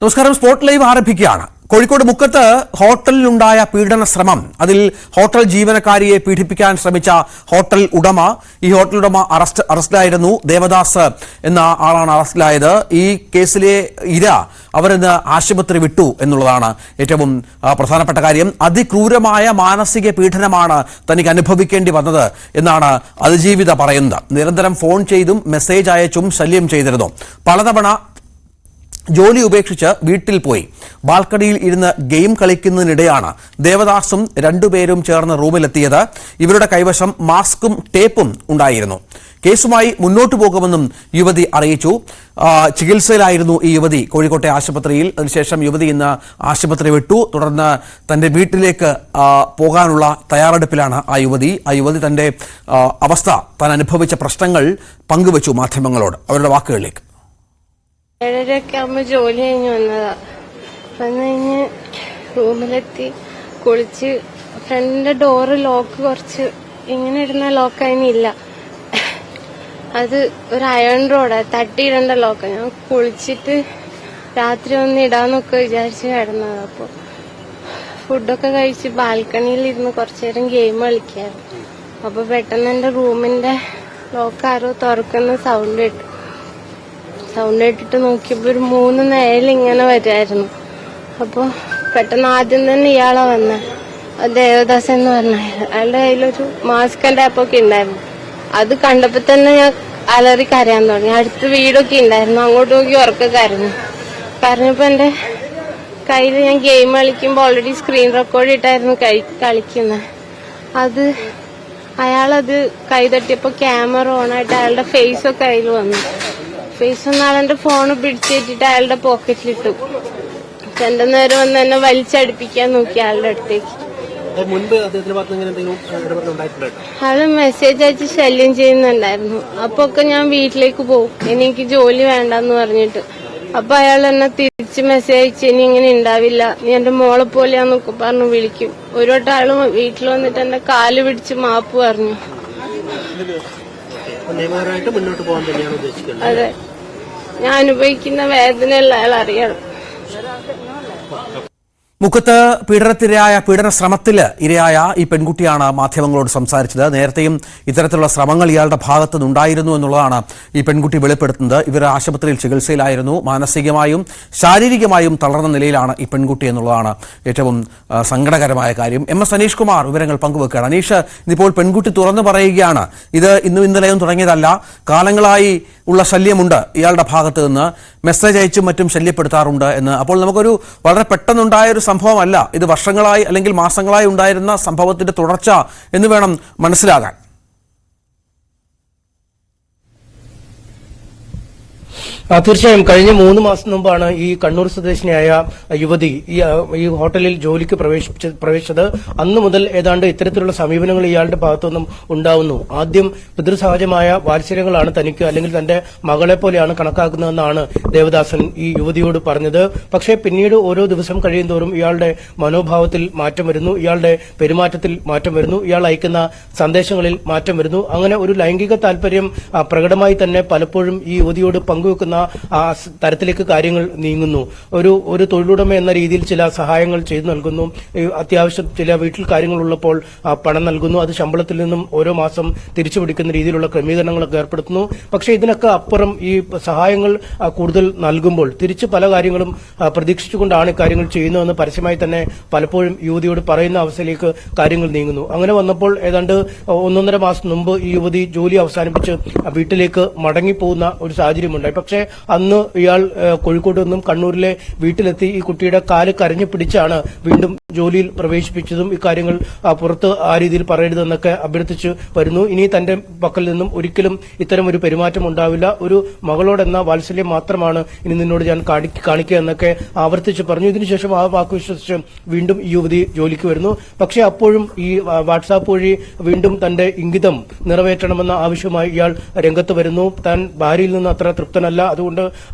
നമസ്കാരം. Spot live ആരംഭിക്കുകയാണ്. കോഴിക്കോട് മുക്കത്ത് ഹോട്ടലിലുണ്ടായ പീഡന ശ്രമം, അതിൽ ഹോട്ടൽ ജീവനക്കാരിയെ പീഡിപ്പിക്കാൻ ശ്രമിച്ച ഹോട്ടൽ ഉടമ, ഈ ഹോട്ടൽ ഉടമ അറസ്റ്റിലായിരുന്നു. ദേവദാസ് എന്ന ആളാണ് അറസ്റ്റിലായത്. ഈ കേസിലെ ഇര അവരിന്ന് ആശുപത്രി വിട്ടു എന്നുള്ളതാണ് ഏറ്റവും പ്രധാനപ്പെട്ട കാര്യം. അതിക്രൂരമായ മാനസിക പീഡനമാണ് തനിക്ക് അനുഭവിക്കേണ്ടി വന്നത് എന്നാണ് അതിജീവിത പറയുന്നത്. നിരന്തരം ഫോൺ ചെയ്തും മെസ്സേജ് അയച്ചും ശല്യം ചെയ്തിരുന്നു. പലതവണ ജോലി ഉപേക്ഷിച്ച് വീട്ടിൽ പോയി ബാൽക്കണിയിൽ ഇരുന്ന് ഗെയിം കളിക്കുന്നതിനിടെയാണ് ദേവദാസും രണ്ടുപേരും ചേർന്ന് റൂമിലെത്തിയത്. ഇവരുടെ കൈവശം മാസ്കും ടേപ്പും ഉണ്ടായിരുന്നു. കേസുമായി മുന്നോട്ടു പോകുമെന്നും യുവതി അറിയിച്ചു. ചികിത്സയിലായിരുന്നു ഈ യുവതി കോഴിക്കോട്ടെ ആശുപത്രിയിൽ. അതിനുശേഷം യുവതി ഇന്ന് ആശുപത്രി വിട്ടു. തുടർന്ന് തന്റെ വീട്ടിലേക്ക് പോകാനുള്ള തയ്യാറെടുപ്പിലാണ് ആ യുവതി തന്റെ അവസ്ഥ, താൻ അനുഭവിച്ച പ്രശ്നങ്ങൾ പങ്കുവച്ചു മാധ്യമങ്ങളോട്. അവരുടെ വാക്കുകളിലേക്ക്. 7:30 ആകുമ്പോൾ ജോലി കഴിഞ്ഞ് വന്നതാ. വന്നു കഴിഞ്ഞ് റൂമിലെത്തി കുളിച്ച് ഫ്രണ്ടിന്റെ ഡോറ് ലോക്ക് കുറച്ച് ഇങ്ങനെ ഇടുന്ന ലോക്ക് അതിനില്ല. അത് ഒരു അയൺ റോഡാ, തട്ടിയിടേണ്ട ലോക്ക. ഞാൻ കുളിച്ചിട്ട് രാത്രി ഒന്ന് ഇടാന്നൊക്കെ വിചാരിച്ച് കിടന്നത്. അപ്പോൾ ഫുഡൊക്കെ കഴിച്ച് ബാൽക്കണിയിൽ ഇരുന്ന് കുറച്ചു നേരം ഗെയിം കളിക്കായിരുന്നു. അപ്പൊ പെട്ടെന്ന് എന്റെ റൂമിന്റെ ലോക്ക് ആരോ തുറക്കുന്ന സൗണ്ട് ഇട്ടിട്ട് നോക്കിയപ്പോ ഒരു 3 നിഴലിങ്ങനെ വരുമായിരുന്നു. അപ്പൊ പെട്ടെന്ന് ആദ്യം തന്നെ ഇയാളെ വന്ന ദേവദാസ് എന്ന് പറഞ്ഞ അയാളുടെ കയ്യിലൊരു മാസ്ക് ടാപ്പൊക്കെ ഉണ്ടായിരുന്നു. അത് കണ്ടപ്പോ തന്നെ ഞാൻ അലറി കരയാൻ തുടങ്ങി. അടുത്ത് വീടൊക്കെ ഉണ്ടായിരുന്നു, അങ്ങോട്ട് നോക്കി ഉറക്കെ കരഞ്ഞപ്പോ എന്റെ കയ്യിൽ ഞാൻ ഗെയിം കളിക്കുമ്പോ ഓൾറെഡി സ്ക്രീൻ റെക്കോർഡ് ഇട്ടായിരുന്നു കളിക്കുന്നത്. അത് അയാളത് കൈ തട്ടിയപ്പോ ക്യാമറ ഓണായിട്ട് അയാളുടെ ഫേസൊക്കെ കയ്യിൽ വന്നു. ഫേസ് ഒന്നാളെന്റെ ഫോണ് പിടിച്ചേറ്റിട്ട് അയാളുടെ പോക്കറ്റിലിട്ടു. രണ്ടു നേരം വന്ന് എന്നെ വലിച്ചടിപ്പിക്കാൻ നോക്കി അയാളുടെ അടുത്തേക്ക്. അയാള് മെസ്സേജ് അയച്ച് ശല്യം ചെയ്യുന്നുണ്ടായിരുന്നു. അപ്പൊ ഒക്കെ ഞാൻ വീട്ടിലേക്ക് പോകും, എനിക്ക് ജോലി വേണ്ടെന്ന് പറഞ്ഞിട്ട്. അപ്പൊ അയാൾ എന്നെ തിരിച്ച് മെസ്സേജ് അയച്ച് ഇനി ഇങ്ങനെ ഉണ്ടാവില്ല, നീ എന്റെ മോളെ പോലെയാന്നൊക്കെ പറഞ്ഞു വിളിക്കും. ഒരു വട്ടം ആള് വീട്ടിൽ വന്നിട്ട് എന്റെ കാല് പിടിച്ച് മാപ്പ് പറഞ്ഞു. അതെ, ഞാൻ അനുഭവിക്കുന്ന വേദനയുള്ള അയാൾ അറിയണം. മുക്കത്ത് പീഡന ശ്രമത്തിൽ ഇരയായ ഈ പെൺകുട്ടിയാണ് മാധ്യമങ്ങളോട് സംസാരിച്ചത്. നേരത്തെയും ഇത്തരത്തിലുള്ള ശ്രമങ്ങൾ ഇയാളുടെ ഭാഗത്തു നിന്നുണ്ടായിരുന്നു എന്നുള്ളതാണ് ഈ പെൺകുട്ടി വെളിപ്പെടുത്തുന്നത്. ഇവർ ആശുപത്രിയിൽ ചികിത്സയിലായിരുന്നു. മാനസികമായും ശാരീരികമായും തളർന്ന നിലയിലാണ് ഈ പെൺകുട്ടി എന്നുള്ളതാണ് ഏറ്റവും സങ്കടകരമായ കാര്യം. MS അനീഷ് കുമാർ വിവരങ്ങൾ പങ്കുവെക്കുകയാണ്. അനീഷ്, ഇതിപ്പോൾ പെൺകുട്ടി തുറന്നു പറയുകയാണ്, ഇത് ഇന്നും ഇന്നലെയും തുടങ്ങിയതല്ല, കാലങ്ങളായി ഉള്ള ശല്യമുണ്ട് ഇയാളുടെ ഭാഗത്ത് നിന്ന്, മെസ്സേജ് അയച്ചും മറ്റും ശല്യപ്പെടുത്താറുണ്ട് എന്ന്. അപ്പോൾ നമുക്കൊരു വളരെ പെട്ടെന്നുണ്ടായൊരു സംഭവമല്ല ഇത്, വർഷങ്ങളായി അല്ലെങ്കിൽ മാസങ്ങളായി ഉണ്ടായിരുന്ന സംഭവത്തിന്റെ തുടർച്ച എന്ന് വേണം മനസ്സിലാകാൻ. തീർച്ചയായും കഴിഞ്ഞ 3 മാസം മുമ്പാണ് ഈ കണ്ണൂർ സ്വദേശിനിയായ യുവതി ഈ ഹോട്ടലിൽ ജോലിക്ക് പ്രവേശിച്ചത്. അന്നു മുതൽ ഏതാണ്ട് ഇത്തരത്തിലുള്ള സമീപനങ്ങൾ ഇയാളുടെ ഭാഗത്തുനിന്നും ഉണ്ടാവുന്നു. ആദ്യം പിതൃസഹജമായ വാത്സല്യങ്ങളാണ് തനിക്ക്, അല്ലെങ്കിൽ തന്റെ മകളെ പോലെയാണ് കണക്കാക്കുന്നതെന്നാണ് ദേവദാസൻ ഈ യുവതിയോട് പറഞ്ഞത്. പക്ഷേ പിന്നീട് ഓരോ ദിവസം കഴിയുന്തോറും ഇയാളുടെ മനോഭാവത്തിൽ മാറ്റം വരുന്നു, ഇയാളുടെ പെരുമാറ്റത്തിൽ മാറ്റം വരുന്നു, ഇയാൾ അയക്കുന്ന സന്ദേശങ്ങളിൽ മാറ്റം വരുന്നു. അങ്ങനെ ഒരു ലൈംഗിക താല്പര്യം പ്രകടമായി തന്നെ പലപ്പോഴും ഈ യുവതിയോട് പങ്കുവെക്കുന്ന ആ തരത്തിലേക്ക് കാര്യങ്ങൾ നീങ്ങുന്നു. ഒരു തൊഴിലുടമ എന്ന രീതിയിൽ ചില സഹായങ്ങൾ ചെയ്തു നൽകുന്നു. അത്യാവശ്യം ചില വീട്ടിൽ കാര്യങ്ങളുള്ളപ്പോൾ പണം നൽകുന്നു. അത് ശമ്പളത്തിൽ നിന്നും ഓരോ മാസം തിരിച്ചു പിടിക്കുന്ന രീതിയിലുള്ള ക്രമീകരണങ്ങളൊക്കെ ഏർപ്പെടുത്തുന്നു. പക്ഷേ ഇതിനൊക്കെ അപ്പുറം ഈ സഹായങ്ങൾ കൂടുതൽ നൽകുമ്പോൾ തിരിച്ച് പല കാര്യങ്ങളും പ്രതീക്ഷിച്ചുകൊണ്ടാണ് കാര്യങ്ങൾ ചെയ്യുന്നതെന്ന് പരസ്യമായി തന്നെ പലപ്പോഴും യുവതിയോട് പറയുന്ന അവസ്ഥയിലേക്ക് കാര്യങ്ങൾ നീങ്ങുന്നു. അങ്ങനെ വന്നപ്പോൾ ഏതാണ്ട് 1.5 മാസം മുമ്പ് ഈ യുവതി ജോലി അവസാനിപ്പിച്ച് വീട്ടിലേക്ക് മടങ്ങിപ്പോകുന്ന ഒരു സാഹചര്യമുണ്ടായി. പക്ഷേ അന്ന് ഇയാൾ കോഴിക്കോട് നിന്നും കണ്ണൂരിലെ വീട്ടിലെത്തി ഈ കുട്ടിയുടെ കാല് കരഞ്ഞു പിടിച്ചാണ് വീണ്ടും ജോലിയിൽ പ്രവേശിപ്പിച്ചതും ഇക്കാര്യങ്ങൾ പുറത്ത് ആ രീതിയിൽ പറയരുതെന്നൊക്കെ അഭ്യർത്ഥിച്ചു വരുന്നു. ഇനി തന്റെ പക്കൽ നിന്നും ഒരിക്കലും ഇത്തരം ഒരു പെരുമാറ്റം ഉണ്ടാവില്ല, ഒരു മകളോടെന്ന വാത്സല്യം മാത്രമാണ് ഇനി നിന്നോട് ഞാൻ കാണിക്കുക എന്നൊക്കെ ആവർത്തിച്ച് പറഞ്ഞു. ഇതിനുശേഷം ആ വാക്ക് വിശ്വസിച്ച് വീണ്ടും ഈ യുവതി ജോലിക്ക് വരുന്നു. പക്ഷേ അപ്പോഴും ഈ വാട്സാപ്പ് വഴി വീണ്ടും തന്റെ ഇംഗിതം നിറവേറ്റണമെന്ന ആവശ്യമായി ഇയാൾ രംഗത്ത് വരുന്നു. താൻ ഭാര്യയിൽ നിന്ന് അത്ര തൃപ്തനല്ല, അതുകൊണ്ട്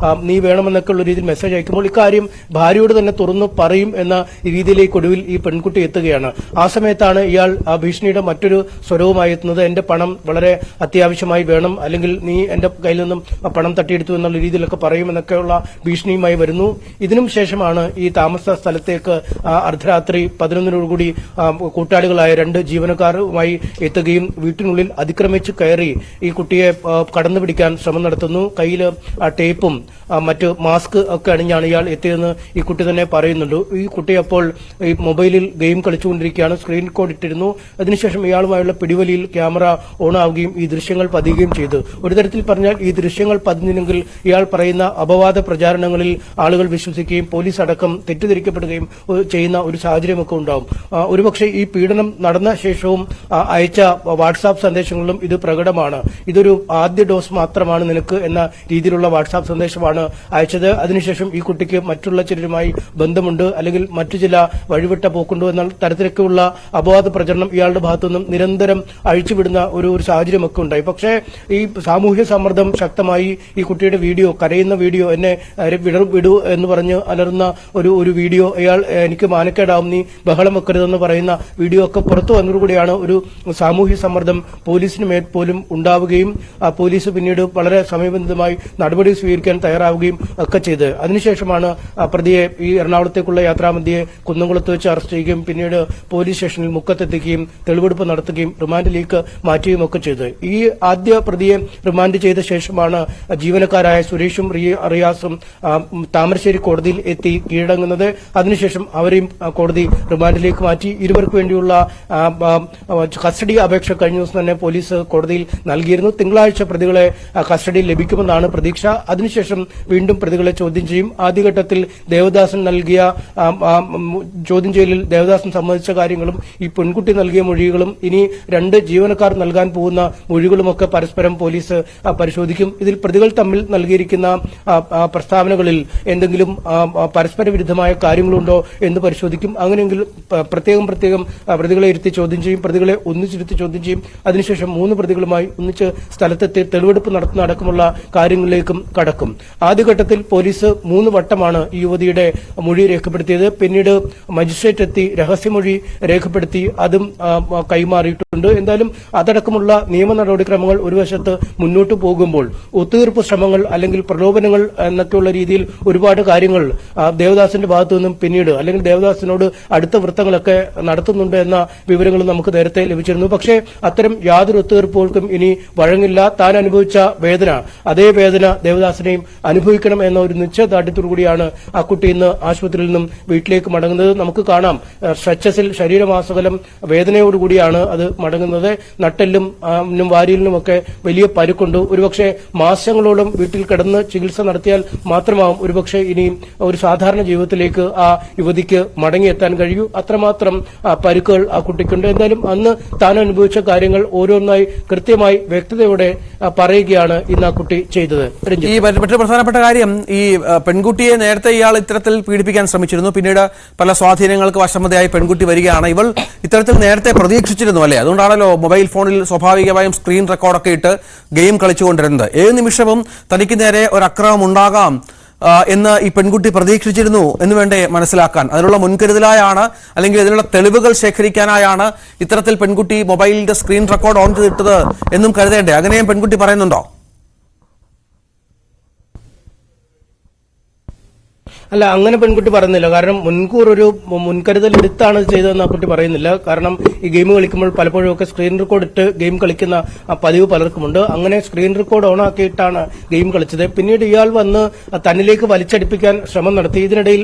നീ വേണമെന്നൊക്കെ ഉള്ള രീതിയിൽ മെസ്സേജ് അയക്കുമ്പോൾ ഇക്കാര്യം ഭാര്യയോട് തന്നെ തുറന്നു പറയും എന്ന രീതിയിലേക്ക് ഒടുവിൽ ഈ പെൺകുട്ടി എത്തുകയാണ്. ആ സമയത്താണ് ഇയാൾ ആ ഭീഷണിയുടെ മറ്റൊരു സ്വരവുമായി എത്തുന്നത്. എന്റെ പണം വളരെ അത്യാവശ്യമായി വേണം, അല്ലെങ്കിൽ നീ എന്റെ കയ്യിൽ നിന്നും പണം തട്ടിയെടുത്തു എന്നുള്ള രീതിയിലൊക്കെ പറയുമെന്നൊക്കെയുള്ള ഭീഷണിയുമായി വരുന്നു. ഇതിനും ശേഷമാണ് ഈ താമസ സ്ഥലത്തേക്ക് അർദ്ധരാത്രി 11 കൂട്ടാളികളായ 2 ജീവനക്കാരുമായി എത്തുകയും വീട്ടിനുള്ളിൽ അതിക്രമിച്ച് കയറി ഈ കുട്ടിയെ കടന്നുപിടിക്കാൻ ശ്രമം നടത്തുന്നു. കയ്യിൽ ടേപ്പും മറ്റ് മാസ്ക് ഒക്കെ അണിഞ്ഞാണ് ഇയാൾ എത്തിയതെന്ന് ഈ കുട്ടി തന്നെ പറയുന്നുണ്ട്. ഈ കുട്ടി അപ്പോൾ ഈ മൊബൈലിൽ ഗെയിം കളിച്ചുകൊണ്ടിരിക്കുകയാണ്, സ്ക്രീൻ റെക്കോർഡ് ഇട്ടിരുന്നു. അതിനുശേഷം ഇയാളുമായുള്ള പിടിവലിയിൽ ക്യാമറ ഓൺ ആവുകയും ഈ ദൃശ്യങ്ങൾ പതിയുകയും ചെയ്തു. ഒരു തരത്തിൽ പറഞ്ഞാൽ ഈ ദൃശ്യങ്ങൾ പതിഞ്ഞെങ്കിൽ ഇയാൾ പറയുന്ന അപവാദ പ്രചാരണങ്ങളിൽ ആളുകൾ വിശ്വസിക്കുകയും പോലീസ് അടക്കം തെറ്റിദ്ധരിക്കപ്പെടുകയും ചെയ്യുന്ന ഒരു സാഹചര്യമൊക്കെ ഉണ്ടാവും. ഒരുപക്ഷെ ഈ പീഡനം നടന്ന ശേഷവും അയച്ച വാട്സാപ്പ് സന്ദേശങ്ങളിലും ഇത് പ്രകടമാണ്. ഇതൊരു ആദ്യ ഡോസ് മാത്രമാണ് നിനക്ക് എന്ന രീതിയിലുള്ള വാട്സാപ്പ് സന്ദേശമാണ് അയച്ചത്. അതിനുശേഷം ഈ കുട്ടിക്ക് മറ്റുള്ള ചിലരുമായി ബന്ധമുണ്ട്, അല്ലെങ്കിൽ മറ്റു ചില വഴിവിട്ട പോക്കുണ്ടോ എന്ന തരത്തിലൊക്കെയുള്ള അപവാദ പ്രചരണം ഇയാളുടെ ഭാഗത്തുനിന്നും നിരന്തരം അഴിച്ചുവിടുന്ന ഒരു സാഹചര്യമൊക്കെ ഉണ്ടായി. പക്ഷേ ഈ സാമൂഹ്യ സമ്മർദ്ദം ശക്തമായി ഈ കുട്ടിയുടെ വീഡിയോ, കരയുന്ന വീഡിയോ, എന്നെ വിടൂ എന്ന് പറഞ്ഞ് അലറുന്ന ഒരു വീഡിയോ, അയാൾ എനിക്ക് മാനക്കേടാവും, നീ ബഹളം വെക്കരുതെന്ന് പറയുന്ന വീഡിയോ ഒക്കെ പുറത്തു വന്നതോടുകൂടിയാണ് ഒരു സാമൂഹ്യ സമ്മർദ്ദം പോലീസിന് മേൽ പോലും ഉണ്ടാവുകയും പോലീസ് പിന്നീട് വളരെ സമയബന്ധിതമായി നടപടി സ്വീകരിക്കാൻ തയ്യാറാവുകയും ഒക്കെ ചെയ്ത് അതിനുശേഷമാണ് പ്രതിയെ ഈ എറണാകുളത്തേക്കുള്ള യാത്രാമധ്യയെ കുന്നംകുളത്ത് വെച്ച് അറസ്റ്റ് ചെയ്യുകയും പിന്നീട് പോലീസ് സ്റ്റേഷനിൽ മുക്കത്തെത്തിക്കുകയും തെളിവെടുപ്പ് നടത്തുകയും റിമാൻഡിലേക്ക് മാറ്റുകയും ഒക്കെ ചെയ്ത് ഈ ആദ്യ പ്രതിയെ റിമാൻഡ് ചെയ്ത ശേഷമാണ് ജീവനക്കാരായ സുരേഷും റിയാസും താമരശ്ശേരി കോടതിയിൽ എത്തി കീഴടങ്ങുന്നത്. അതിനുശേഷം അവരെയും കോടതി റിമാൻഡിലേക്ക് മാറ്റി. ഇരുവർക്ക് വേണ്ടിയുള്ള കസ്റ്റഡി അപേക്ഷ കഴിഞ്ഞ ദിവസം തന്നെ പോലീസ് കോടതിയിൽ നൽകിയിരുന്നു. തിങ്കളാഴ്ച പ്രതികളെ കസ്റ്റഡിയിൽ ലഭിക്കുമെന്നാണ് പ്രതീക്ഷ. അതിനുശേഷം വീണ്ടും പ്രതികളെ ചോദ്യം ചെയ്യും. ആദ്യഘട്ടത്തിൽ ദേവദാസൻ നൽകിയ ചോദ്യം ചെയ്യലിൽ ദേവദാസൻ സമ്മതിച്ച കാര്യങ്ങളും ഈ പെൺകുട്ടി നൽകിയ മൊഴികളും ഇനി 2 ജീവനക്കാർ നൽകാൻ പോകുന്ന മൊഴികളുമൊക്കെ പരസ്പരം പോലീസ് പരിശോധിക്കും. ഇതിൽ പ്രതികൾ തമ്മിൽ നൽകിയിരിക്കുന്ന പ്രസ്താവനകളിൽ എന്തെങ്കിലും പരസ്പര വിരുദ്ധമായ കാര്യങ്ങളുണ്ടോ എന്ന് പരിശോധിക്കും. അങ്ങനെയെങ്കിൽ പ്രത്യേകം പ്രതികളെ ഇരുത്തി ചോദ്യം ചെയ്യും. പ്രതികളെ ഒന്നിച്ചിരുത്തി ചോദ്യം ചെയ്യും. അതിനുശേഷം 3 പ്രതികളുമായി ഒന്നിച്ച് സ്ഥലത്തെത്തി തെളിവെടുപ്പ് നടത്തുന്ന അടക്കമുള്ള കാര്യങ്ങളിലേക്കും കടക്കും. ആദ്യഘട്ടത്തിൽ പോലീസ് 3 വട്ടമാണ് ഈ യുവതിയുടെ മൊഴി രേഖപ്പെടുത്തിയത്. പിന്നീട് മജിസ്ട്രേറ്റ് എത്തി രഹസ്യമൊഴി രേഖപ്പെടുത്തി അതും കൈമാറിയിട്ടുണ്ട്. എന്തായാലും അതടക്കമുള്ള നിയമ നടപടിക്രമങ്ങൾ ഒരു വശത്ത് മുന്നോട്ട് പോകുമ്പോൾ ഒത്തുതീർപ്പ് ശ്രമങ്ങൾ അല്ലെങ്കിൽ പ്രലോഭനങ്ങൾ എന്നൊക്കെയുള്ള രീതിയിൽ ഒരുപാട് കാര്യങ്ങൾ ദേവദാസിന്റെ ഭാഗത്തു നിന്നും പിന്നീട് അല്ലെങ്കിൽ ദേവദാസിനോട് അടുത്ത വൃത്തങ്ങളൊക്കെ നടത്തുന്നുണ്ട് എന്ന വിവരങ്ങൾ നമുക്ക് നേരത്തെ ലഭിച്ചിരുന്നു. പക്ഷേ അത്തരം യാതൊരു ഒത്തുതീർപ്പുകൾക്കും ഇനി വഴങ്ങില്ല. താൻ അനുഭവിച്ച വേദന, അതേ വേദന ദേവദാസിനെയും അനുഭവിക്കണം എന്ന ഒരു നിശ്ചയദാർഢ്യത്തോടുകൂടിയാണ് ആ കുട്ടി ഇന്ന് ആശുപത്രിയിൽ നിന്നും വീട്ടിലേക്ക് മടങ്ങുന്നത്. നമുക്ക് കാണാം, സ്ട്രെച്ചസിൽ ശരീരമാസകലം വേദനയോടുകൂടിയാണ് അത് മടങ്ങുന്നത്. നട്ടെല്ലും വാരിയലിനുമൊക്കെ വലിയ പരുക്കുണ്ട്. ഒരുപക്ഷെ മാസങ്ങളോളം വീട്ടിൽ കിടന്ന് ചികിത്സ നടത്തിയാൽ മാത്രമാവും ഒരുപക്ഷെ ഇനിയും ഒരു സാധാരണ ജീവിതത്തിലേക്ക് ആ യുവതിക്ക് മടങ്ങിയെത്താൻ കഴിയൂ. അത്രമാത്രം പരുക്കുകൾ ആ കുട്ടിക്കുണ്ട്. എന്തായാലും അന്ന് താൻ അനുഭവിച്ച കാര്യങ്ങൾ ഓരോന്നായി കൃത്യമായി വ്യക്തതയോടെ പറയുകയാണ് ഇന്ന് ആ കുട്ടി ചെയ്തത്. ഈ മറ്റൊരു പ്രധാനപ്പെട്ട കാര്യം, ഈ പെൺകുട്ടിയെ നേരത്തെ ഇയാൾ ഇത്തരത്തിൽ പീഡിപ്പിക്കാൻ ശ്രമിച്ചിരുന്നു. പിന്നീട് പല സ്വാധീനങ്ങൾക്ക് വശമതയായി പെൺകുട്ടി വരികയാണ്. ഇവൾ ഇത്തരത്തിൽ നേരത്തെ പ്രതീക്ഷിച്ചിരുന്നു അല്ലേ? അതുകൊണ്ടാണല്ലോ മൊബൈൽ ഫോണിൽ സ്വാഭാവികമായും സ്ക്രീൻ റെക്കോർഡൊക്കെ ഇട്ട് ഗെയിം കളിച്ചുകൊണ്ടിരുന്നത്. ഏത് നിമിഷവും തനിക്ക് നേരെ ഒരു അക്രമം ഉണ്ടാകാം എന്ന് ഈ പെൺകുട്ടി പ്രതീക്ഷിച്ചിരുന്നു എന്ന് വേണ്ടേ മനസ്സിലാക്കാൻ. അതിനുള്ള മുൻകരുതലായാണ്, അല്ലെങ്കിൽ ഇതിനുള്ള തെളിവുകൾ ശേഖരിക്കാനായാണ് ഇത്തരത്തിൽ പെൺകുട്ടി മൊബൈലിന്റെ സ്ക്രീൻ റെക്കോർഡ് ഓൺ ചെയ്തിട്ടത് എന്നും കരുതേണ്ടേ? അങ്ങനെയും പെൺകുട്ടി പറയുന്നുണ്ടോ? അല്ല, അങ്ങനെ പെൺകുട്ടി പറയുന്നില്ല. കാരണം മുൻകൂർ ഒരു മുൻകരുതൽ എടുത്താണ് ചെയ്തതെന്ന് ആ കുട്ടി പറയുന്നില്ല. കാരണം ഈ ഗെയിം കളിക്കുമ്പോൾ പലപ്പോഴും ഒക്കെ സ്ക്രീൻ റെക്കോർഡ് ഇട്ട് ഗെയിം കളിക്കുന്ന പതിവ് പലർക്കുമുണ്ട്. അങ്ങനെ സ്ക്രീൻ റെക്കോർഡ് ഓൺ ആക്കിയിട്ടാണ് ഗെയിം കളിച്ചത്. പിന്നീട് ഇയാൾ വന്ന് തന്നിലേക്ക് വലിച്ചടിപ്പിക്കാൻ ശ്രമം നടത്തി. ഇതിനിടയിൽ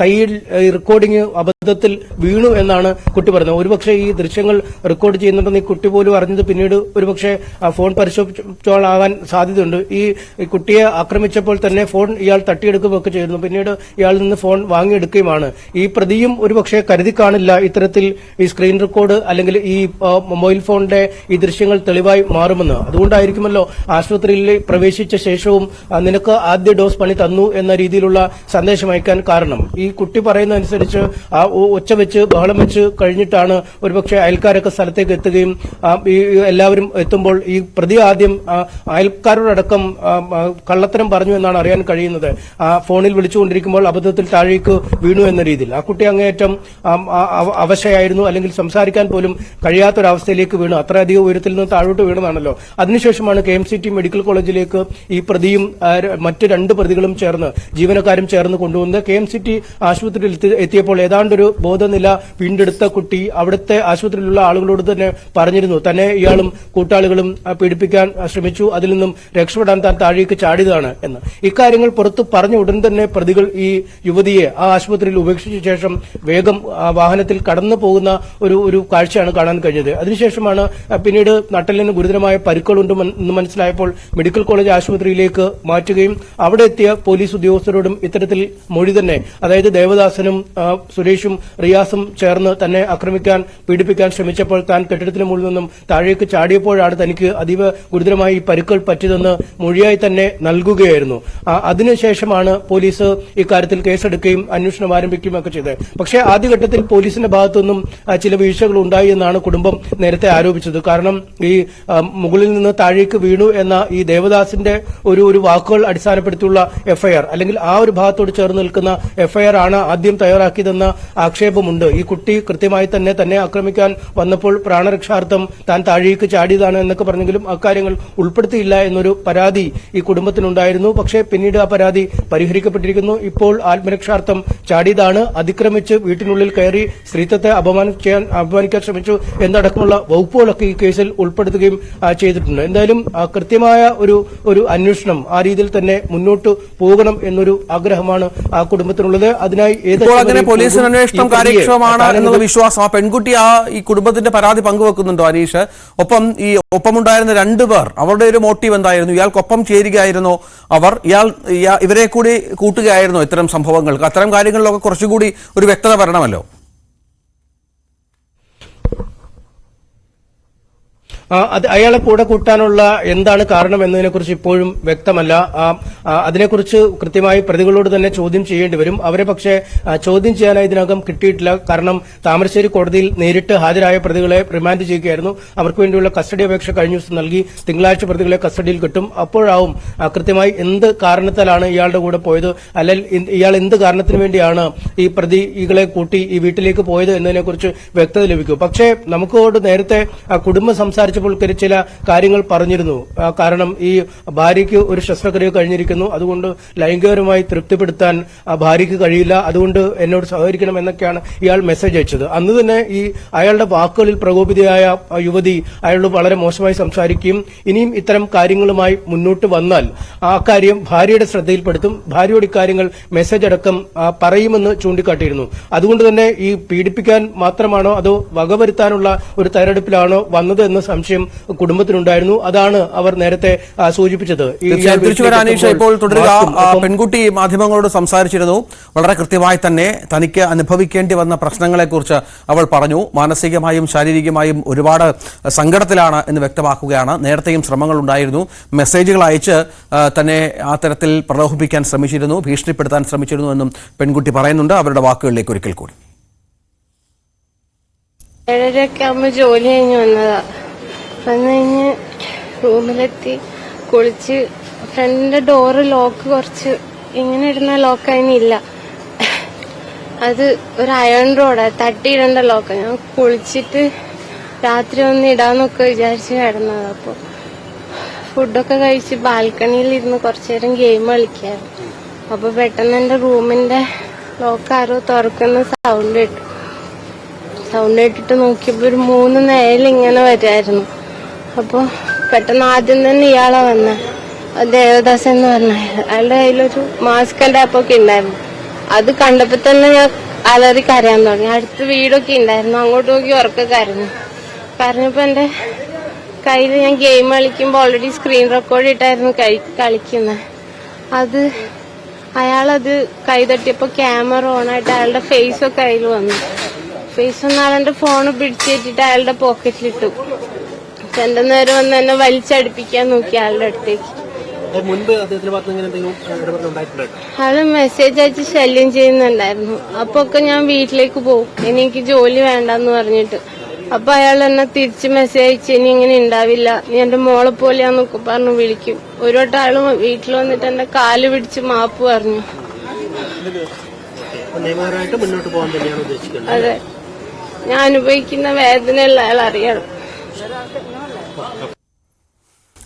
കൈയിൽ റെക്കോർഡിംഗ് അബദ്ധത്തിൽ വീണു എന്നാണ് കുട്ടി പറയുന്നത്. ഒരുപക്ഷെ ഈ ദൃശ്യങ്ങൾ റെക്കോർഡ് ചെയ്യുന്നുണ്ടെന്ന് ഈ കുട്ടി പോലും അറിഞ്ഞത് പിന്നീട് ഒരുപക്ഷെ ഫോൺ പരിശോധിച്ചോളാകാൻ സാധ്യതയുണ്ട്. ഈ കുട്ടിയെ ആക്രമിച്ചപ്പോൾ തന്നെ ഫോൺ ഇയാൾ തട്ടിയെടുക്കുകയൊക്കെ ചെയ്യുന്നു. പിന്നീട് ഇയാളിൽ നിന്ന് ഫോൺ വാങ്ങിയെടുക്കുകയുമാണ്. ഈ പ്രതിയും ഒരുപക്ഷെ കരുതി കാണില്ല ഇത്തരത്തിൽ ഈ സ്ക്രീൻ റെക്കോർഡ് അല്ലെങ്കിൽ ഈ മൊബൈൽ ഫോണിന്റെ ഈ ദൃശ്യങ്ങൾ തെളിവായി മാറുമെന്ന്. അതുകൊണ്ടായിരിക്കുമല്ലോ ആശുപത്രിയിൽ പ്രവേശിച്ച ശേഷവും നിനക്ക് ആദ്യ ഡോസ് പണി തന്നു എന്ന രീതിയിലുള്ള സന്ദേശം അയക്കാൻ കാരണം. ഈ കുട്ടി പറയുന്ന അനുസരിച്ച് ഒച്ച വെച്ച് ബഹളം വെച്ച് കഴിഞ്ഞിട്ടാണ് ഒരുപക്ഷെ അയൽക്കാരൊക്കെ സ്ഥലത്തേക്ക് എത്തുകയും എല്ലാവരും എത്തുമ്പോൾ ഈ പ്രതി ആദ്യം അയൽക്കാരോടക്കം കള്ളത്തരം പറഞ്ഞു എന്നാണ് അറിയാൻ കഴിയുന്നത്. ഫോണിൽ വിളിച്ചുകൊണ്ടിരിക്കുമ്പോൾ അബദ്ധത്തിൽ താഴേക്ക് വീണു എന്ന രീതിയിൽ ആ കുട്ടി അങ്ങേയറ്റം അവശയായിരുന്നു, അല്ലെങ്കിൽ സംസാരിക്കാൻ പോലും കഴിയാത്തൊരവസ്ഥയിലേക്ക് വീണു. അത്രയധികം ഉയരത്തിൽ നിന്ന് താഴോട്ട് വീണതാണല്ലോ. അതിനുശേഷമാണ് KMCT മെഡിക്കൽ കോളേജിലേക്ക് ഈ പ്രതിയും മറ്റ് 2 പ്രതികളും ചേർന്ന് ജീവനക്കാരും ചേർന്ന് കൊണ്ടുവന്ന് KMCT ആശുപത്രിയിൽ എത്തിയപ്പോൾ ഏതാണ്ടൊരു ബോധനില വീണ്ടെടുത്ത കുട്ടി അവിടുത്തെ ആശുപത്രിയിലുള്ള ആളുകളോട് തന്നെ പറഞ്ഞിരുന്നു തന്നെ ഇയാളും കൂട്ടാളികളും പീഡിപ്പിക്കാൻ ശ്രമിച്ചു, അതിൽ നിന്നും രക്ഷപ്പെടാൻ താൻ താഴേക്ക് ചാടിയതാണ് എന്ന്. ഇക്കാര്യങ്ങൾ പുറത്ത് പറഞ്ഞ ഉടൻ തന്നെ പ്രതികൾ ഈ യുവതിയെ ആ ആശുപത്രിയിൽ ഉപേക്ഷിച്ച ശേഷം വേഗം വാഹനത്തിൽ കടന്നു പോകുന്ന ഒരു കാഴ്ചയാണ് കാണാൻ കഴിഞ്ഞത്. അതിനുശേഷമാണ് പിന്നീട് നട്ടലിന് ഗുരുതരമായ പരിക്കുകളുണ്ടെന്ന് മനസ്സിലായപ്പോൾ മെഡിക്കൽ കോളേജ് ആശുപത്രിയിലേക്ക് മാറ്റുകയും അവിടെ എത്തിയ പോലീസ് ഉദ്യോഗസ്ഥരോടും ഇത്തരത്തിൽ മൊഴി തന്നെ, അതായത് ദേവദാസനും സുരേഷും റിയാസും ചേർന്ന് തന്നെ ആക്രമിക്കാൻ പീഡിപ്പിക്കാൻ ശ്രമിച്ചപ്പോൾ താൻ കെട്ടിടത്തിന് മുകളിൽ നിന്നും താഴേക്ക് ചാടിയപ്പോഴാണ് തനിക്ക് അതീവ ഗുരുതരമായി ഈ പരിക്കുകൾ പറ്റിയതെന്ന് മൊഴിയായി തന്നെ നൽകുകയായിരുന്നു. അതിനുശേഷമാണ് പോലീസ് ഇക്കാര്യത്തിൽ കേസെടുക്കുകയും അന്വേഷണം ആരംഭിക്കുകയും ഒക്കെ ചെയ്തത്. പക്ഷേ ആദ്യഘട്ടത്തിൽ പോലീസിന്റെ ഭാഗത്തുനിന്നും ചില വീഴ്ചകൾ ഉണ്ടായി എന്നാണ് കുടുംബം നേരത്തെ ആരോപിച്ചത്. കാരണം ഈ മുകളിൽ നിന്ന് താഴേക്ക് വീണു എന്ന ഈ ദേവദാസിന്റെ ഒരു വാക്കുകൾ അടിസ്ഥാനപ്പെടുത്തിയുള്ള FIR, അല്ലെങ്കിൽ ആ ഒരു ഭാഗത്തോട് ചേർന്ന് നിൽക്കുന്ന FIR ആണ് ആദ്യം തയ്യാറാക്കിയതെന്ന ആക്ഷേപമുണ്ട്. ഈ കുട്ടി കൃത്യമായി തന്നെ ആക്രമിക്കാൻ വന്നപ്പോൾ പ്രാണരക്ഷാർത്ഥം താൻ താഴേക്ക് ചാടിയതാണ് എന്നൊക്കെ പറഞ്ഞെങ്കിലും അക്കാര്യങ്ങൾ ഉൾപ്പെടുത്തിയില്ല എന്നൊരു പരാതി ഈ കുടുംബത്തിനുണ്ടായിരുന്നു. പക്ഷേ പിന്നീട് ആ പരാതി പരിഹരിക്കപ്പെട്ടിരിക്കുന്നു. ഇപ്പോൾ ആത്മരക്ഷാർത്ഥം ചാടിയതാണ്, അതിക്രമിച്ച് വീട്ടിനുള്ളിൽ കയറി സ്ത്രീത്വത്തെ അപമാനിക്കാൻ ശ്രമിച്ചു എന്നടക്കമുള്ള വകുപ്പുകളൊക്കെ ഈ കേസിൽ ഉൾപ്പെടുത്തുകയും ചെയ്തിട്ടുണ്ട്. എന്തായാലും കൃത്യമായ ഒരു അന്വേഷണം ആ രീതിയിൽ തന്നെ മുന്നോട്ട് പോകണം എന്നൊരു ആഗ്രഹമാണ് ആ കുടുംബത്തിനുള്ളത്. അതിനായി പോലീസിന് അന്വേഷണം കാര്യക്ഷമമാണ് എന്നുള്ള വിശ്വാസം ആ പെൺകുട്ടി ഈ കുടുംബത്തിന്റെ പരാതി പങ്കുവെക്കുന്നുണ്ടോ അനീഷ്? ഒപ്പമുണ്ടായിരുന്ന 2 പേർ, അവരുടെ ഒരു മോട്ടീവ് എന്തായിരുന്നു? ഇയാൾക്കൊപ്പം ചേരുകയായിരുന്നോ അവർ? ഇവരെ കൂടി കൂട്ടുകയായിരുന്നോ ഇത്തരം സംഭവങ്ങൾക്ക്? അത്തരം കാര്യങ്ങളിലൊക്കെ കുറച്ചുകൂടി ഒരു വ്യക്തത വരണമല്ലോ. അയാളെ കൂടെ കൂട്ടാനുള്ള എന്താണ് കാരണം എന്നതിനെക്കുറിച്ച് ഇപ്പോഴും വ്യക്തമല്ല. അതിനെക്കുറിച്ച് കൃത്യമായി പ്രതികളോട് തന്നെ ചോദ്യം ചെയ്യേണ്ടി വരും. അവരെ പക്ഷേ ചോദ്യം ചെയ്യാനായി ഇതിനകം കിട്ടിയിട്ടില്ല. കാരണം താമരശ്ശേരി കോടതിയിൽ നേരിട്ട് ഹാജരായ പ്രതികളെ റിമാൻഡ് ചെയ്യുകയായിരുന്നു. അവർക്ക് വേണ്ടിയുള്ള കസ്റ്റഡി അപേക്ഷ കഴിഞ്ഞ ദിവസം നൽകി. തിങ്കളാഴ്ച പ്രതികളെ കസ്റ്റഡിയിൽ കിട്ടും. അപ്പോഴാവും കൃത്യമായി എന്ത് കാരണത്താലാണ് ഇയാളുടെ കൂടെ പോയത്, അല്ലെങ്കിൽ ഇയാൾ എന്ത് കാരണത്തിന് വേണ്ടിയാണ് ഈ പ്രതികളെ കൂട്ടി ഈ വീട്ടിലേക്ക് പോയത് എന്നതിനെക്കുറിച്ച് വ്യക്തത ലഭിക്കും. പക്ഷേ നമുക്കോട് നേരത്തെ കുടുംബം സംസാരിച്ചപ്പോൾ ചില കാര്യങ്ങൾ പറഞ്ഞിരുന്നു. കാരണം ഈ ഭാര്യയ്ക്ക് ഒരു ശസ്ത്രക്രിയ കഴിഞ്ഞിരിക്കുന്നു, അതുകൊണ്ട് ലൈംഗികപരമായി തൃപ്തിപ്പെടുത്താൻ ഭാര്യയ്ക്ക് കഴിയില്ല, അതുകൊണ്ട് എന്നോട് സഹകരിക്കണം എന്നൊക്കെയാണ് ഇയാൾ മെസ്സേജ് അയച്ചത്. അന്ന് തന്നെ ഈ അയാളുടെ വാക്കുകളിൽ പ്രകോപിതയായ യുവതി അയാളോട് വളരെ മോശമായി സംസാരിക്കുകയും ഇനിയും ഇത്തരം കാര്യങ്ങളുമായി മുന്നോട്ട് വന്നാൽ ആ കാര്യം ഭാര്യയുടെ ശ്രദ്ധയിൽപ്പെടുത്തും, ഭാര്യയോട് ഇക്കാര്യങ്ങൾ മെസ്സേജ് അടക്കം പറയുമെന്ന് ചൂണ്ടിക്കാട്ടിയിരുന്നു. അതുകൊണ്ട് തന്നെ ഈ പീഡിപ്പിക്കാൻ മാത്രമാണോ അതോ വകവരുത്താനുള്ള ഒരു തയ്യാറെടുപ്പിലാണോ വന്നത് എന്ന സംശയം കുടുംബത്തിനുണ്ടായിരുന്നു. അതാണ് അവർ നേരത്തെ സൂചിപ്പിച്ചത്. ഇപ്പോൾ തുടരുക. പെൺകുട്ടി മാധ്യമങ്ങളോട് സംസാരിച്ചിരുന്നു. വളരെ കൃത്യമായി തന്നെ തനിക്ക് അനുഭവിക്കേണ്ടി വന്ന പ്രശ്നങ്ങളെക്കുറിച്ച് അവൾ പറഞ്ഞു. മാനസികമായും ശാരീരികമായും ഒരുപാട് സങ്കടത്തിലാണ് എന്ന് വ്യക്തമാക്കുകയാണ്. നേരത്തെയും ശ്രമങ്ങൾ ഉണ്ടായിരുന്നു. മെസ്സേജുകൾ അയച്ച് തന്നെ ആ തരത്തിൽ പ്രലോഭിപ്പിക്കാൻ ശ്രമിച്ചിരുന്നു, ഭീഷണിപ്പെടുത്താൻ ശ്രമിച്ചിരുന്നു എന്നും പെൺകുട്ടി പറയുന്നുണ്ട്. അവരുടെ വാക്കുകളിലേക്ക് ഒരിക്കൽ കൂടി. 7:30 ആകുമ്പോൾ ജോലി കഴിഞ്ഞ് വന്നതാ. വന്നു കഴിഞ്ഞ് റൂമിലെത്തി കുളിച്ച് ഫ്രണ്ടിന്റെ ഡോറ് ലോക്ക് കുറച്ച് ഇങ്ങനെ ഇടുന്ന ലോക്ക് അതിനില്ല, അത് ഒരു അയൺ റോഡാ, തട്ടിയിടേണ്ട ലോക്ക. ഞാൻ കുളിച്ചിട്ട് രാത്രി ഒന്ന് ഇടാന്നൊക്കെ വിചാരിച്ച് കിടന്നത്. അപ്പോൾ ഫുഡൊക്കെ കഴിച്ച് ബാൽക്കണിയിൽ ഇരുന്ന് കുറച്ചു നേരം ഗെയിം കളിക്കായിരുന്നു. അപ്പോൾ പെട്ടെന്ന് എൻ്റെ റൂമിന്റെ ലോക്ക് ആരോ തുറക്കുന്ന സൗണ്ട് കേട്ടിട്ട് നോക്കിയപ്പോൾ ഒരു 3 നേരം ഇങ്ങനെ വരുമായിരുന്നു. അപ്പോൾ പെട്ടെന്ന് ആദ്യം തന്നെ ഇയാളെ വന്ന ദേവദാസ് എന്ന് പറഞ്ഞ അയാളുടെ കയ്യിലൊരു മാസ്കിന്റെ ആപ്പൊക്കെ ഉണ്ടായിരുന്നു. അത് കണ്ടപ്പോൾ തന്നെ ഞാൻ അലറി കരയാൻ തുടങ്ങി. അടുത്ത് വീടൊക്കെ ഉണ്ടായിരുന്നു, അങ്ങോട്ട് നോക്കി ഉറക്കെ കരഞ്ഞപ്പോൾ എൻ്റെ കയ്യിൽ ഞാൻ ഗെയിം കളിക്കുമ്പോൾ ഓൾറെഡി സ്ക്രീൻ റെക്കോർഡ് ഇട്ടായിരുന്നു കളിക്കുന്നത്. അയാളത് കൈ തട്ടിയപ്പോൾ ക്യാമറ ഓണായിട്ട് അയാളുടെ ഫേസൊക്കെ കയ്യിൽ വന്നു. ഫേസ് ഒന്ന് അയാളുടെ ഫോണ് പിടിച്ചേറ്റിട്ട് അയാളുടെ പോക്കറ്റിലിട്ടു. രണ്ടു നേരം വന്ന് എന്നെ വലിച്ചടിപ്പിക്കാൻ നോക്കി അയാളുടെ അടുത്തേക്ക്. മുൻപ് അദ്ദേഹത്തിന്റെ ഭാഗത്ത് ഇങ്ങനെ എന്തെങ്കിലും ഇടപെടൽ ഉണ്ടായിട്ടുണ്ടോ? ആള് മെസ്സേജ് അയച്ച് ശല്യം ചെയ്യുന്നുണ്ടായിരുന്നു. അപ്പൊ ഒക്കെ ഞാൻ വീട്ടിലേക്ക് പോകും, എനിക്ക് ജോലി വേണ്ടെന്ന് പറഞ്ഞിട്ട്. അപ്പൊ അയാൾ എന്നെ തിരിച്ച് മെസ്സേജ് അയച്ച് ഇനി ഇങ്ങനെ ഉണ്ടാവില്ല, നീ എന്റെ മോളെ പോലെയാന്നൊക്കെ പറഞ്ഞു വിളിക്കും. ഒരു വട്ടം ആള് വീട്ടിൽ വന്നിട്ട് എന്റെ കാല് പിടിച്ച് മാപ്പ് പറഞ്ഞു. നിയമപരമായിട്ട് മുന്നോട്ട് പോകാൻ തന്നെയാണ് ഉദ്ദേശിക്കുന്നത്. അതെ, ഞാൻ അനുഭവിക്കുന്ന വേദനയുള്ള അയാൾ അറിയണം.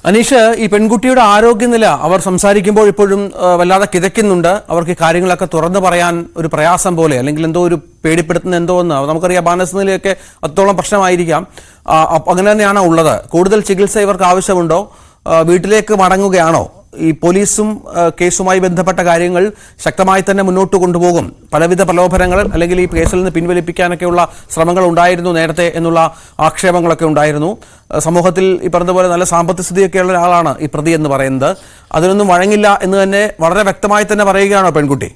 അനീഷ്, ഈ പെൺകുട്ടിയുടെ ആരോഗ്യനില അവർ സംസാരിക്കുമ്പോൾ ഇപ്പോഴും വല്ലാതെ കിതയ്ക്കുന്നുണ്ട്. അവർക്ക് കാര്യങ്ങളൊക്കെ തുറന്നു പറയാൻ ഒരു പ്രയാസം പോലെ, അല്ലെങ്കിൽ എന്തോ ഒരു പേടിപ്പെടുത്തുന്ന എന്തോ എന്ന് നമുക്കറിയാം. മാനസികനിലയൊക്കെ അത്തോളം പ്രശ്നമായിരിക്കാം. അങ്ങനെ തന്നെയാണോ ഉള്ളത്? കൂടുതൽ ചികിത്സ ഇവർക്ക് ആവശ്യമുണ്ടോ? വീട്ടിലേക്ക് മടങ്ങുകയാണോ? ഈ പോലീസും കേസുമായി ബന്ധപ്പെട്ട കാര്യങ്ങൾ ശക്തമായി തന്നെ മുന്നോട്ട് കൊണ്ടുപോകും. പലവിധ പ്രലോഭനങ്ങൾ അല്ലെങ്കിൽ ഈ കേസിൽ നിന്ന് പിൻവലിപ്പിക്കാനൊക്കെയുള്ള ശ്രമങ്ങൾ ഉണ്ടായിരുന്നു നേരത്തെ എന്നുള്ള ആക്ഷേപങ്ങളൊക്കെ ഉണ്ടായിരുന്നു. സമൂഹത്തിൽ ഈ പറഞ്ഞതുപോലെ നല്ല സാമ്പത്തിക സ്ഥിതിയൊക്കെയുള്ള ഒരാളാണ് ഈ പ്രതി എന്ന് പറയുന്നത്. അതിനൊന്നും വഴങ്ങില്ല എന്ന് തന്നെ വളരെ വ്യക്തമായി തന്നെ പറയുകയാണോ പെൺകുട്ടി?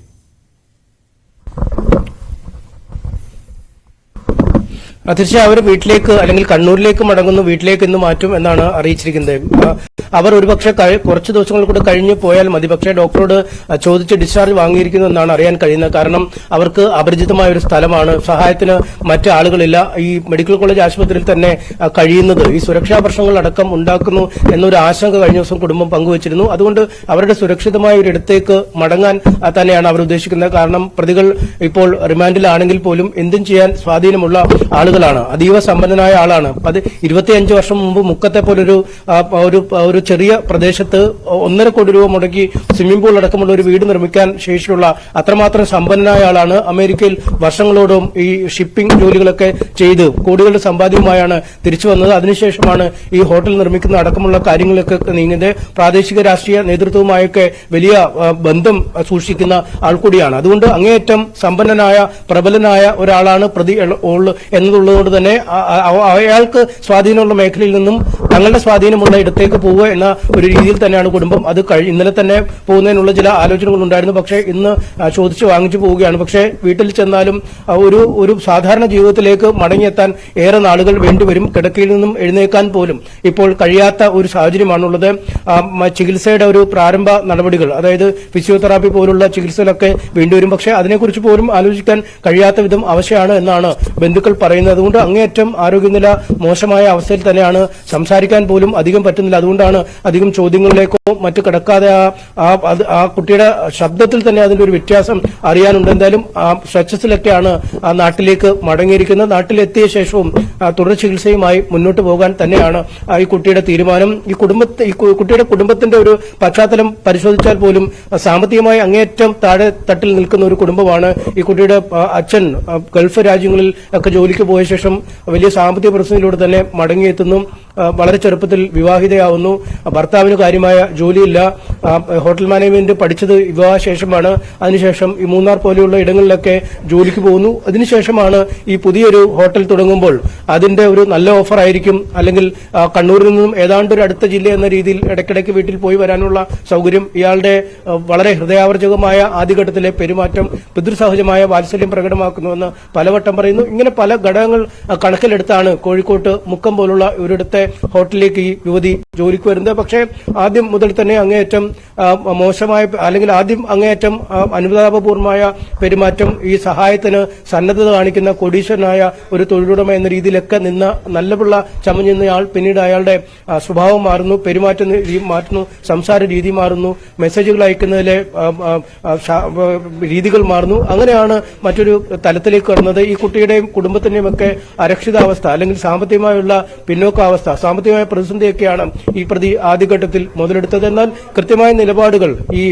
തീർച്ചയായും അവർ വീട്ടിലേക്ക് അല്ലെങ്കിൽ കണ്ണൂരിലേക്ക് മടങ്ങുന്നു, വീട്ടിലേക്ക് ഇന്ന് മാറ്റും എന്നാണ് അറിയിച്ചിരിക്കുന്നത്. അവർ ഒരുപക്ഷെ കുറച്ച് ദിവസങ്ങൾ കൂടെ കഴിഞ്ഞ് പോയാൽ മതി, പക്ഷേ ഡോക്ടറോട് ചോദിച്ച് ഡിസ്ചാർജ് വാങ്ങിയിരിക്കുന്നു എന്നാണ് അറിയാൻ കഴിയുന്നത്. കാരണം അവർക്ക് അപരിചിതമായ ഒരു സ്ഥലമാണ്, സഹായത്തിന് മറ്റ് ആളുകളില്ല. ഈ മെഡിക്കൽ കോളേജ് ആശുപത്രിയിൽ തന്നെ കഴിയുന്നത് ഈ സുരക്ഷാ പ്രശ്നങ്ങൾ അടക്കം ഉണ്ടാക്കുന്നു എന്നൊരു ആശങ്ക കഴിഞ്ഞ ദിവസം കുടുംബം പങ്കുവച്ചിരുന്നു. അതുകൊണ്ട് അവരുടെ സുരക്ഷിതമായ ഒരു ഇടത്തേക്ക് മടങ്ങാൻ തന്നെയാണ് അവർ ഉദ്ദേശിക്കുന്നത്. കാരണം പ്രതികൾ ഇപ്പോൾ റിമാൻഡിലാണെങ്കിൽ പോലും എന്തും ചെയ്യാൻ സ്വാധീനമുള്ള ആളുകളാണ്, അതീവ സമ്പന്നനായ ആളാണ്. 25 വർഷം മുമ്പ് മുക്കത്തെ പോലൊരു ഒരു ചെറിയ പ്രദേശത്ത് 1.5 കോടി രൂപ മുടക്കി സ്വിമ്മിംഗ് പൂൾ അടക്കമുള്ള ഒരു വീട് നിർമ്മിക്കാൻ ശേഷിയുള്ള അത്രമാത്രം സമ്പന്നനായ ആളാണ്. അമേരിക്കയിൽ വർഷങ്ങളോടും ഈ ഷിപ്പിംഗ് ജോലികളൊക്കെ ചെയ്ത് കോടികളുടെ സമ്പാദ്യവുമായാണ് തിരിച്ചു വന്നത്. അതിനുശേഷമാണ് ഈ ഹോട്ടൽ നിർമ്മിക്കുന്ന അടക്കമുള്ള കാര്യങ്ങളൊക്കെ നീങ്ങുന്നത്. പ്രാദേശിക രാഷ്ട്രീയ നേതൃത്വവുമായൊക്കെ വലിയ ബന്ധം സൂക്ഷിക്കുന്ന ആൾ കൂടിയാണ്. അതുകൊണ്ട് അങ്ങേയറ്റം സമ്പന്നനായ പ്രബലനായ ഒരാളാണ് പ്രതി എന്നുള്ളതുകൊണ്ട് തന്നെ അയാൾക്ക് സ്വാധീനമുള്ള മേഖലയിൽ നിന്നും തങ്ങളുടെ സ്വാധീനമുള്ള ഇടത്തേക്ക് പോവുക എന്ന ഒരു രീതിയിൽ തന്നെയാണ് കുടുംബം. അത് ഇന്നലെ തന്നെ പോകുന്നതിനുള്ള ചില ആലോചനകൾ ഉണ്ടായിരുന്നു, പക്ഷേ ഇന്ന് ചോദിച്ചു വാങ്ങിച്ചു പോവുകയാണ്. പക്ഷേ വീട്ടിൽ ചെന്നാലും ഒരു സാധാരണ ജീവിതത്തിലേക്ക് മടങ്ങിയെത്താൻ ഏറെ നാളുകൾ വേണ്ടിവരും. കിടക്കയിൽ നിന്നും എഴുന്നേക്കാൻ പോലും ഇപ്പോൾ കഴിയാത്ത ഒരു സാഹചര്യമാണുള്ളത്. ചികിത്സയുടെ ഒരു പ്രാരംഭ നടപടികൾ, അതായത് ഫിസിയോതെറാപ്പി പോലുള്ള ചികിത്സകളൊക്കെ വേണ്ടിവരും. പക്ഷേ അതിനെക്കുറിച്ച് പോലും ആലോചിക്കാൻ കഴിയാത്ത വിധം അവശയാണ് എന്നാണ് ബന്ധുക്കൾ പറയുന്നത്. അതുകൊണ്ട് അങ്ങേയറ്റം ആരോഗ്യനില മോശമായ അവസ്ഥയിൽ തന്നെയാണ്. സംസാരിക്കാൻ പോലും അധികം പറ്റുന്നില്ല. അതുകൊണ്ടാണ് അധികം ചോദ്യങ്ങളിലേക്കോ മറ്റു കിടക്കാതെ ആ കുട്ടിയുടെ ശബ്ദത്തിൽ തന്നെ അതിന്റെ ഒരു വ്യത്യാസം അറിയാനുണ്ട്. എന്തായാലും സ്ട്രെച്ചസിലൊക്കെയാണ് നാട്ടിലേക്ക് മടങ്ങിയിരിക്കുന്നത്. നാട്ടിലെത്തിയ ശേഷവും തുടർ ചികിത്സയുമായി മുന്നോട്ട് പോകാൻ തന്നെയാണ് ഈ കുട്ടിയുടെ തീരുമാനം. ഈ കുട്ടിയുടെ കുടുംബത്തിന്റെ ഒരു പശ്ചാത്തലം പരിശോധിച്ചാൽ പോലും സാമ്പത്തികമായി അങ്ങേയറ്റം താഴെ തട്ടിൽ നിൽക്കുന്ന ഒരു കുടുംബമാണ്. ഈ കുട്ടിയുടെ അച്ഛൻ ഗൾഫ് രാജ്യങ്ങളിൽ ഒക്കെ ജോലിക്ക് പോയ ശേഷം വലിയ സാമ്പത്തിക പ്രതിസന്ധിയിലൂടെ തന്നെ മടങ്ങിയെത്തുന്നു. വളരെ ചെറുപ്പത്തിൽ വിവാഹിതയാവുന്നു. ഭർത്താവിന് കാര്യമായ ജോലിയില്ല. ഹോട്ടൽ മാനേജ്മെന്റ് പഠിച്ചത് വിവാഹശേഷമാണ്. അതിനുശേഷം ഈ മൂന്നാർ പോലെയുള്ള ഇടങ്ങളിലൊക്കെ ജോലിക്ക് പോകുന്നു. അതിനുശേഷമാണ് ഈ പുതിയൊരു ഹോട്ടൽ തുടങ്ങുമ്പോൾ അതിന്റെ ഒരു നല്ല ഓഫർ ആയിരിക്കും, അല്ലെങ്കിൽ കണ്ണൂരിൽ നിന്നും ഏതാണ്ട് ഒരു അടുത്ത ജില്ല എന്ന രീതിയിൽ ഇടയ്ക്കിടയ്ക്ക് വീട്ടിൽ പോയി വരാനുള്ള സൗകര്യം, ഇയാളുടെ വളരെ ഹൃദയാവർജകമായ ആദ്യഘട്ടത്തിലെ പെരുമാറ്റം, പിതൃസഹജമായ വാത്സല്യം പ്രകടമാക്കുന്നുവെന്ന് പലവട്ടം പറയുന്നു. ഇങ്ങനെ പല ഘടകങ്ങൾ കണക്കിലെടുത്താണ് കോഴിക്കോട്ട് മുക്കം പോലുള്ള ഒരിടത്തെ ഹോട്ടലിലേക്ക് ഈ യുവതി ജോലിക്ക് വരുന്നത്. പക്ഷേ ആദ്യം മുതൽ തന്നെ അങ്ങേയറ്റം മോശമായ, അല്ലെങ്കിൽ ആദ്യം അങ്ങേയറ്റം അനുതാപപൂർവമായ പെരുമാറ്റം, ഈ സഹായത്തിന് സന്നദ്ധത കാണിക്കുന്ന കോടീശ്വരനായ ഒരു തൊഴിലുടമ എന്ന രീതിയിലൊക്കെ നിന്ന് നല്ലപിള്ള ചമഞ്ഞെന്നയാൾ പിന്നീട് അയാളുടെ സ്വഭാവം മാറുന്നു, പെരുമാറ്റം മാറ്റുന്നു, സംസാര രീതി മാറുന്നു, മെസ്സേജുകൾ അയക്കുന്നതിലെ രീതികൾ മാറുന്നു. അങ്ങനെയാണ് മറ്റൊരു തലത്തിലേക്ക് കടന്നത്. ഈ കുട്ടിയുടെയും കുടുംബത്തിന്റെയും ഒക്കെ അരക്ഷിതാവസ്ഥ, അല്ലെങ്കിൽ സാമ്പത്തികമായുള്ള പിന്നോക്കാവസ്ഥ, സാമ്പത്തികമായ പ്രതിസന്ധിയൊക്കെയാണ് ഈ പ്രതി ആദ്യഘട്ടത്തിൽ മുതലെടുത്തത്. എന്നാൽ കൃത്യമായ നിലപാടുകൾ ഈ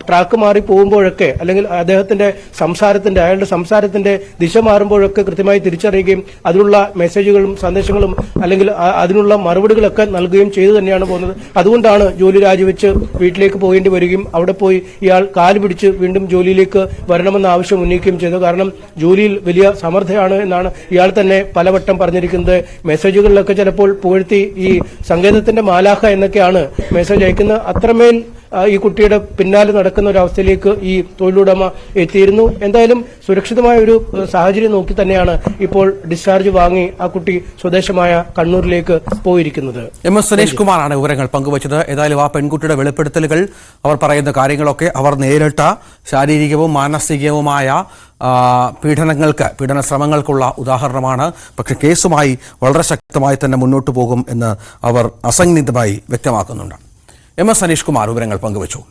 ട്രാക്ക് മാറി പോകുമ്പോഴൊക്കെ, അല്ലെങ്കിൽ അദ്ദേഹത്തിന്റെ സംസാരത്തിന്റെ, അയാളുടെ സംസാരത്തിന്റെ ദിശ മാറുമ്പോഴൊക്കെ കൃത്യമായി തിരിച്ചറിയുകയും അതിനുള്ള മെസ്സേജുകളും സന്ദേശങ്ങളും അല്ലെങ്കിൽ അതിനുള്ള മറുപടികളൊക്കെ നൽകുകയും ചെയ്തു തന്നെയാണ് പോകുന്നത്. അതുകൊണ്ടാണ് ജോലി രാജിവെച്ച് വീട്ടിലേക്ക് പോകേണ്ടി വരികയും അവിടെ പോയി ഇയാൾ കാല് പിടിച്ച് വീണ്ടും ജോലിയിലേക്ക് വരണമെന്ന ആവശ്യം ഉന്നയിക്കുകയും ചെയ്തു. കാരണം ജോലിയിൽ വലിയ സമർത്ഥയാണ് എന്നാണ് ഇയാൾ തന്നെ പലവട്ടം പറഞ്ഞിരിക്കുന്നത്. മെസ്സേജുകളിലൊക്കെ ചിലപ്പോൾ പുകഴ്ത്തി ഈ സങ്കേതത്തിന്റെ മാലാഖ എന്നൊക്കെയാണ് മെസ്സേജ് അയക്കുന്നത്. അത്രമേൽ ഈ കുട്ടിയുടെ പിന്നാലെ നടക്കുന്ന ഒരു അവസ്ഥയിലേക്ക് ഈ തൊഴിലുടമ എത്തിയിരുന്നു. എന്തായാലും സുരക്ഷിതമായ ഒരു സാഹചര്യം നോക്കി തന്നെയാണ് ഇപ്പോൾ ഡിസ്ചാർജ് വാങ്ങി ആ കുട്ടി സ്വദേശമായ കണ്ണൂരിലേക്ക് പോയിരിക്കുന്നത്. MS സുരേഷ് കുമാറാണ് വിവരങ്ങൾ പങ്കുവച്ചത്. ഏതായാലും ആ പെൺകുട്ടിയുടെ വെളിപ്പെടുത്തലുകൾ, അവർ പറയുന്ന കാര്യങ്ങളൊക്കെ അവർ നേരിട്ട ശാരീരികവും മാനസികവുമായ പീഡന ശ്രമങ്ങൾക്കുള്ള ഉദാഹരണമാണ്. പക്ഷേ കേസുമായി വളരെ ശക്തമായി തന്നെ മുന്നോട്ട് പോകും എന്ന് അവർ അസന്നിഗ്ധമായി വ്യക്തമാക്കുന്നുണ്ട്. MS സനീഷ് കുമാർ വിവരങ്ങൾ പങ്കുവച്ചു.